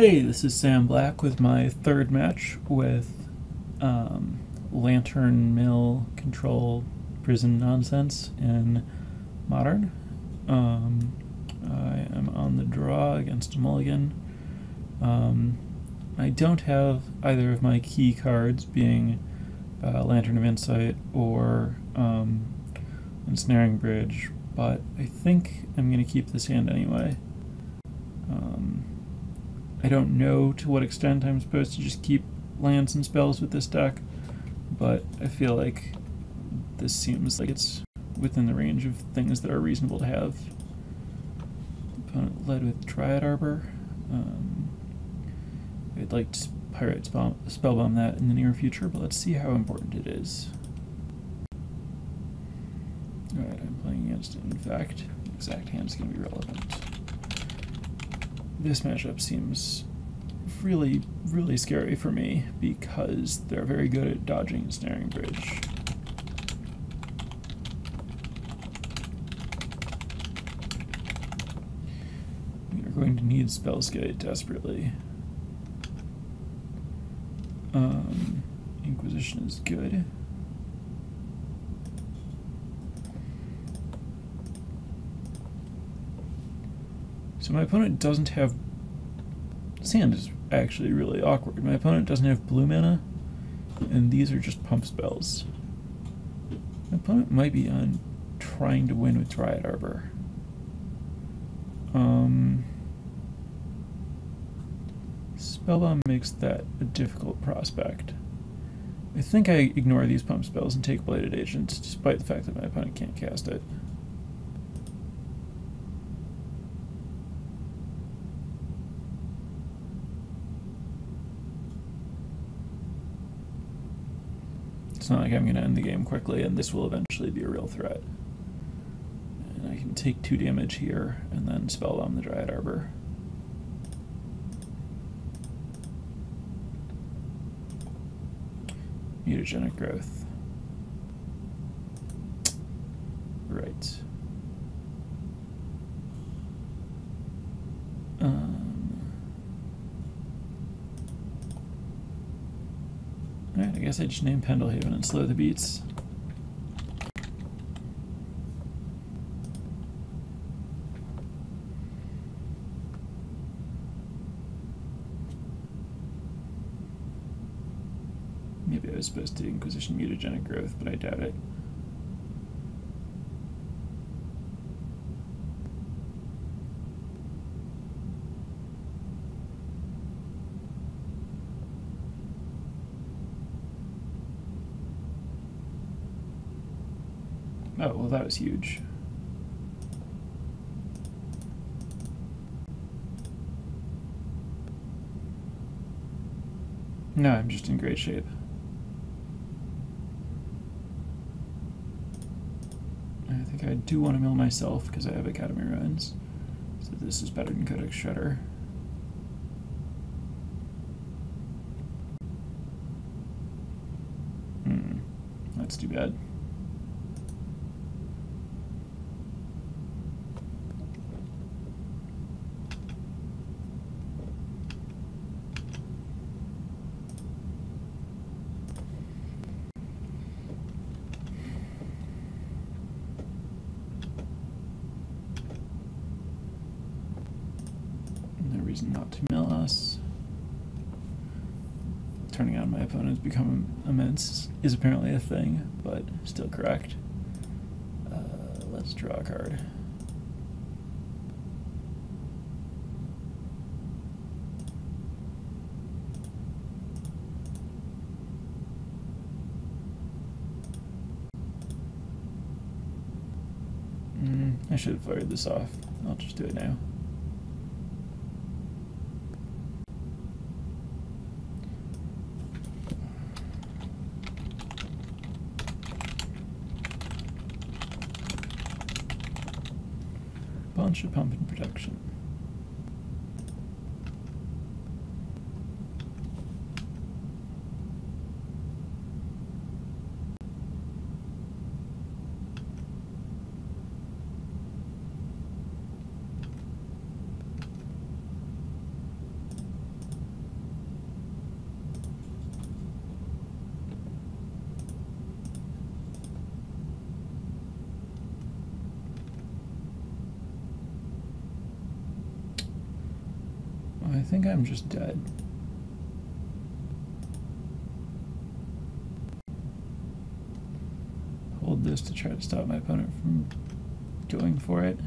Hey, this is Sam Black with my third match with Lantern Mill Control Prison Nonsense in Modern. I am on the draw against a mulligan. I don't have either of my key cards, being Lantern of Insight or Ensnaring Bridge, but I think I'm going to keep this hand anyway. I don't know to what extent I'm supposed to just keep lands and spells with this deck, but I feel like this seems like it's within the range of things that are reasonable to have. Opponent led with Dryad Arbor. I'd like to Pirate Spellbomb that in the near future, but let's see how important it is. Alright, I'm playing against it. In fact, the exact hand is going to be relevant. This matchup seems really, really scary for me because they're very good at dodging Ensnaring Bridge. We are going to need Spellskite desperately. Inquisition is good. So my opponent doesn't have... This hand is actually really awkward. My opponent doesn't have blue mana, and these are just pump spells. My opponent might be on trying to win with Dryad Arbor. Spellbomb makes that a difficult prospect. I think I ignore these pump spells and take Blighted Agent, despite the fact that my opponent can't cast it. It's not like I'm going to end the game quickly, and this will eventually be a real threat. And I can take 2 damage here, and then Spellbomb the Dryad Arbor. Mutagenic Growth. Right. Alright, I guess I just name Pendelhaven and slow the beats. Maybe I was supposed to Inquisition Mutagenic Growth, but I doubt it. Oh, well, that was huge. No, I'm just in great shape. I think I do want to mill myself because I have Academy Ruins. So this is better than Codex Shredder. That's too bad. Reason not to mill us. Turning on my opponent's become immense is apparently a thing, but still correct. Let's draw a card. I should have fired this off. I'll just do it now. Bunch of pump and protection. I think I'm just dead. Hold this to try to stop my opponent from going for it.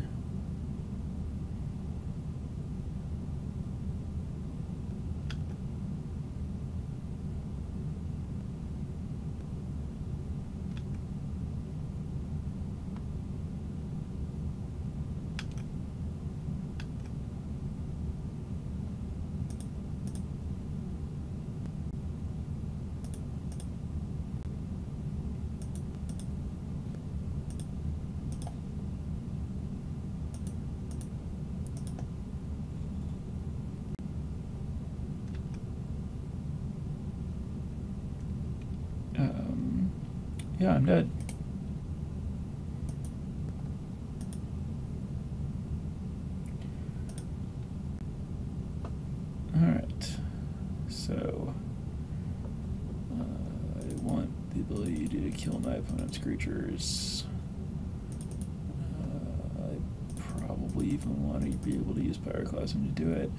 Yeah, I'm dead. Alright, so I want the ability to kill my opponent's creatures. I probably even want to be able to use Pyroclasm to do it.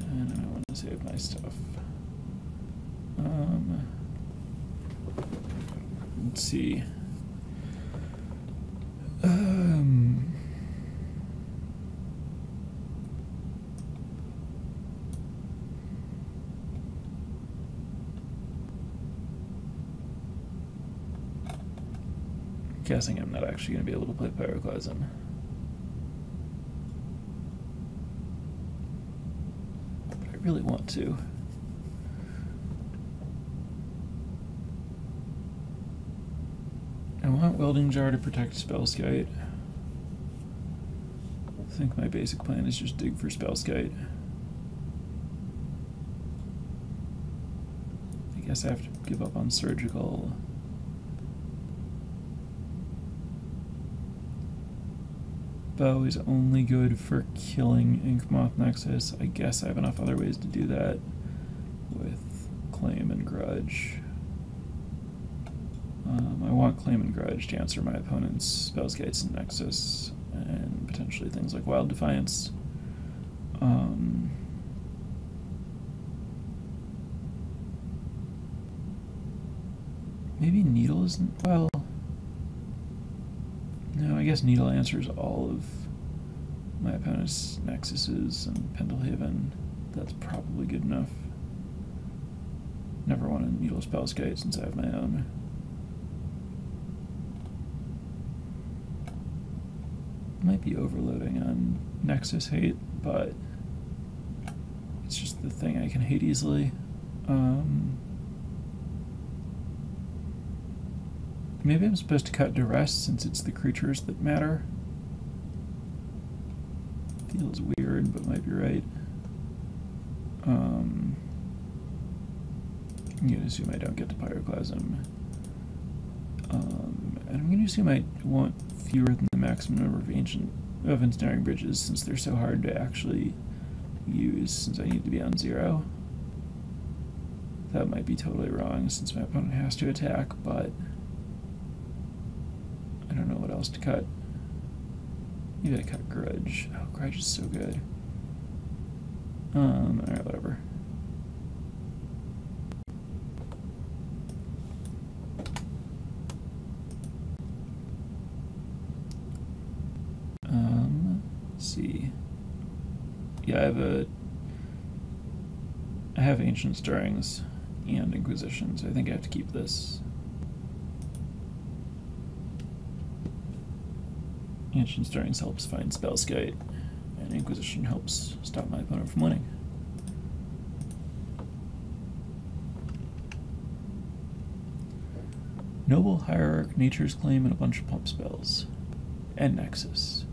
And I want to save my stuff. Let's see. Guessing I'm not actually going to be able to play Pyroclasm. But I really want to. I want Welding Jar to protect Spellskite. I think my basic plan is just dig for Spellskite. I guess I have to give up on Surgical. Bow is only good for killing Inkmoth Nexus. I guess I have enough other ways to do that with Claim and Grudge. I want Claim and Grudge to answer my opponent's Spellskites and Nexus, and potentially things like Wild Defiance. Maybe Needle isn't, well, no, I guess Needle answers all of my opponent's Nexuses and Pendelhaven. That's probably good enough. Never want to Needle Spellskite since I have my own. Might be overloading on Nexus hate, but it's just the thing I can hate easily. Maybe I'm supposed to cut Duress since it's the creatures that matter. Feels weird, but might be right. I'm going to assume I don't get to Pyroclasm. And I'm going to assume I want fewer than the maximum number of Ensnaring Bridges since they're so hard to actually use since I need to be on 0. That might be totally wrong since my opponent has to attack, but I don't know what else to cut. Maybe I cut Grudge. Oh, Grudge is so good. Alright, whatever. Let's see. Yeah, I have Ancient Stirrings and Inquisition, so I think I have to keep this. Ancient Stirrings helps find Spellskite, and Inquisition helps stop my opponent from winning. Noble Hierarch, Nature's Claim, and a bunch of pump spells. And Nexus.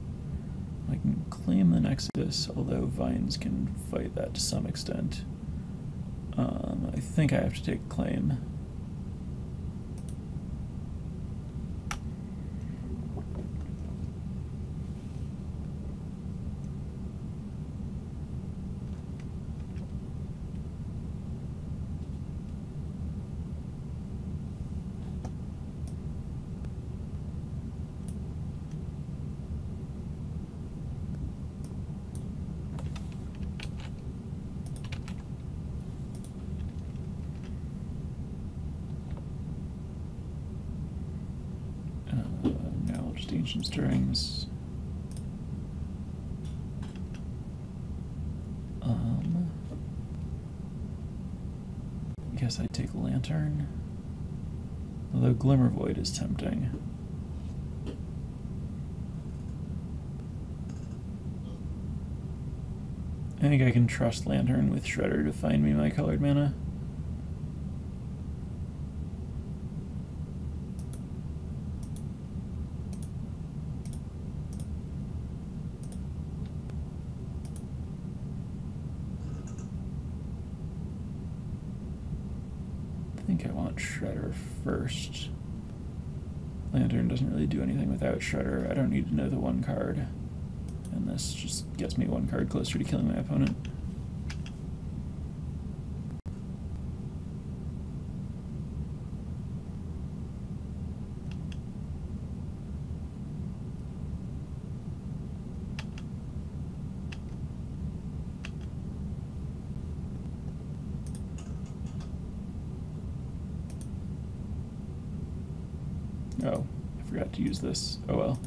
I can claim the Nexus, although Vines can fight that to some extent. I think I have to take Claim. Ancient Stirrings. I guess I'd take Lantern. Although Glimmer Void is tempting. I think I can trust Lantern with Shredder to find me my colored mana. I think I want Shredder first. Lantern doesn't really do anything without Shredder. I don't need to know the one card. And this just gets me one card closer to killing my opponent. Oh, I forgot to use this. Oh well.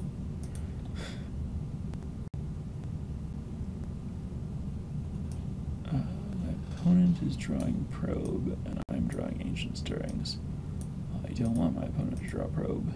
My opponent is drawing Probe, and I'm drawing Ancient Stirrings. I don't want my opponent to draw Probe.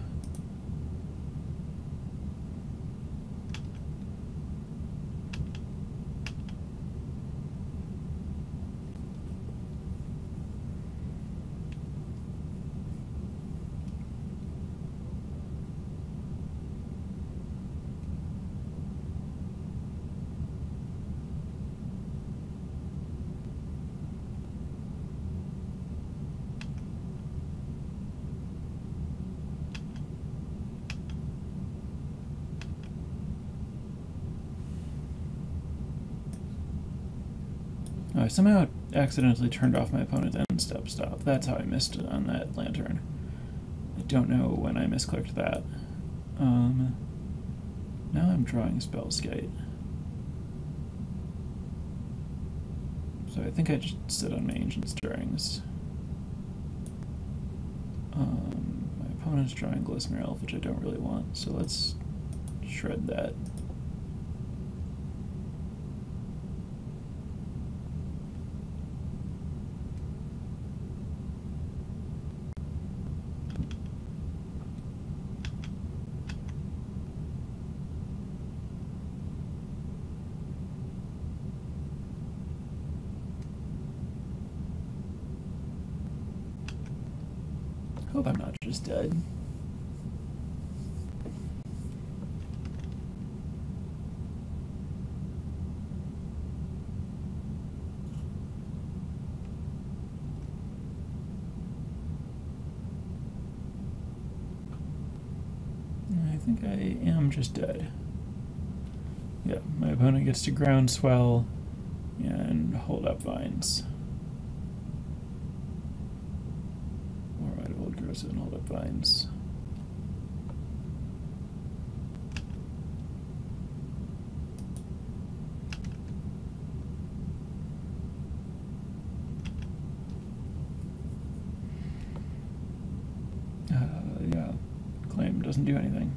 I somehow accidentally turned off my opponent's end step stop. That's how I missed it on that Lantern. I don't know when I misclicked that. Now I'm drawing Spellskite. So I think I just sit on my Ancient Stirrings. My opponent's drawing Glismer Elf, which I don't really want, so let's shred that. Hope I'm not just dead. I think I am just dead. Yeah, my opponent gets to Groundswell and hold up Vines. And hold up Vines. Yeah, Claim doesn't do anything.